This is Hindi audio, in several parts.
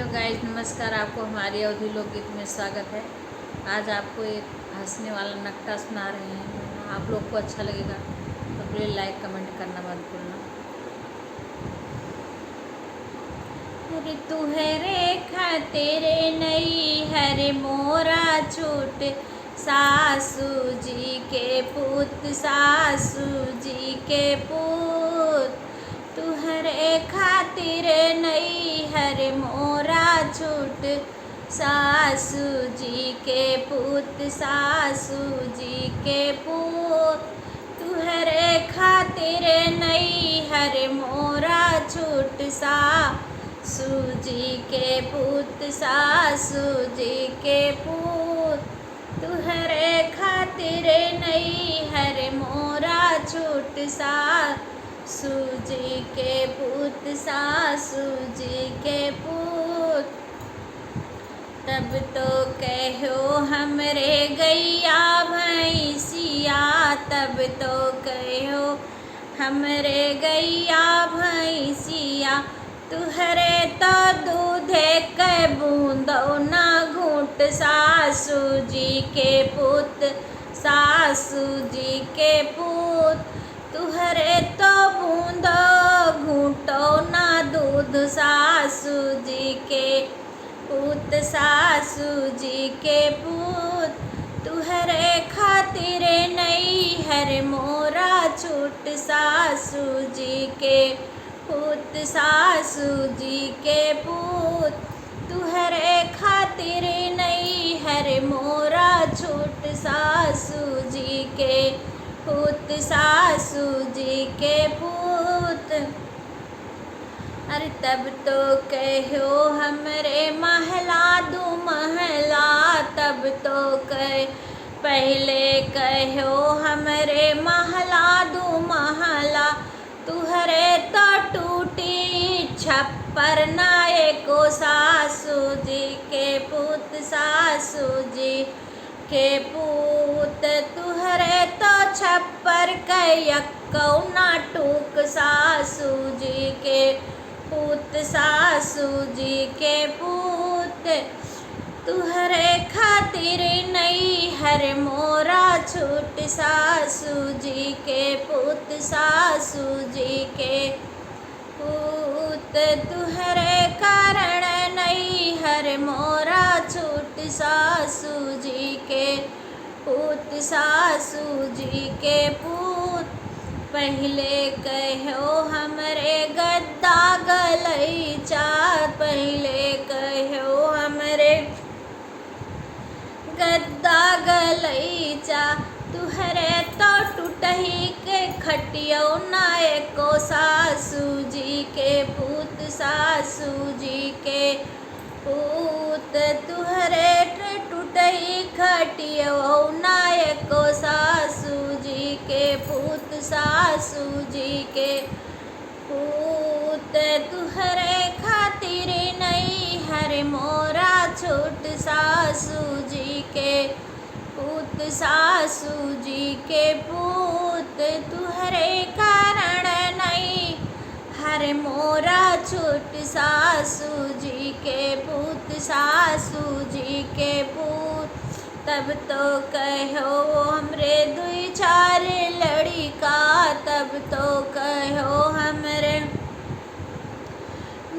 हेलो गाइस, नमस्कार। आपको हमारी अवधि लोकगीत में स्वागत है। आज आपको एक हंसने वाला नक्शा सुना रहे हैं। आप लोग को अच्छा लगेगा तो प्लीज़ लाइक कमेंट करना मत भूलना। अरे तुहरे खातिर नई हरे मोरा छूट, सासू जी के पुत, सासू जी के पुत। तुहरे खातिर नई हरे मोरा छूट, सासू जी के पुत, सासू जी के पुत। तुहरे खातिर नई हरे मोरा छूट, सासू जी के पुत, सासू जी के पुत। तुहरे खातिर नई हरे मोरा छूट, सासू जी के पुत, सासू जी के पुत। तब तो कहो हमरे गैया भैंसिया, तब तो कहो हमरे गैया भैंसिया। तुहरे तो दूधे के बूंदो ना घूट, सासू जी के पुत, सासू जी के पुत। तुहरे तो बूंदो घूटो ना दूध, सासू जी के पुत, सासू जी के पुत। तुहरे खातिर नई हर मोरा छूट, सासू जी के पुत, सासू जी के पुत। तुहरे खातिर नई हर मोरा छूट, सासू जी के पुत, सासू जी के पुत। अरे तब तो कहो हमरे महला दू महला, तब तो पहले कहो हमरे महला दू महला। तुहरे तो टूटी छप्पर नाए को, सासू जी के पुत, सासू जी के पुत। तुहरे तो छप्पर कयक्कौ ना टूक, सासू जी के पुत, सासू जी के पुत। तुहरे खातिर नई हर मोरा छूट, सासू जी के पुत, सासू जी के पुत। तुहरे कारण नई हर मोरा छूट, सासू जी के पुत, सासू जी के पुत। पहले कहो हमरे गद्दा गलैचा, पहले कहो हमरे गद्दा गलैचा। तुहरे तो टूटही के खटियो नाए को, सासू जी के पुत, सासू जी के पुत। तुहरे टूटही खटियो नाए को, सासू जी के पुत, सासू जी के पुत। तुहरे खातिर नई हर मोरा छूट, सासू जी के पुत, सासू जी के पुत। तुहरे कारण नई हर मोरा छूट, सासू जी के पुत, सासू जी के पुत। तब तो कहो हमरे दुई चार लड़िका, तब तो कहो हमरे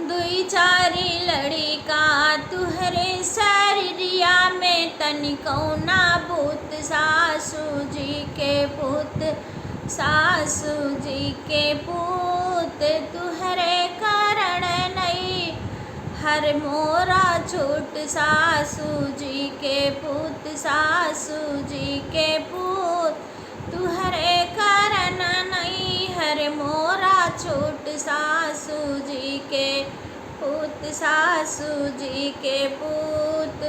दुई चारी लड़िका। तुहरे शरीरिया में तनिको ना भूत, सासू जी के पुत, सासू जी के पुत। तुहरे कारण नई हर मोरा छूट, सासू जी के पुत, सासू जी के पुत। तुहरे कारण नई हर मोरा छूट, सासू जी के पुत, सासू जी के पुत।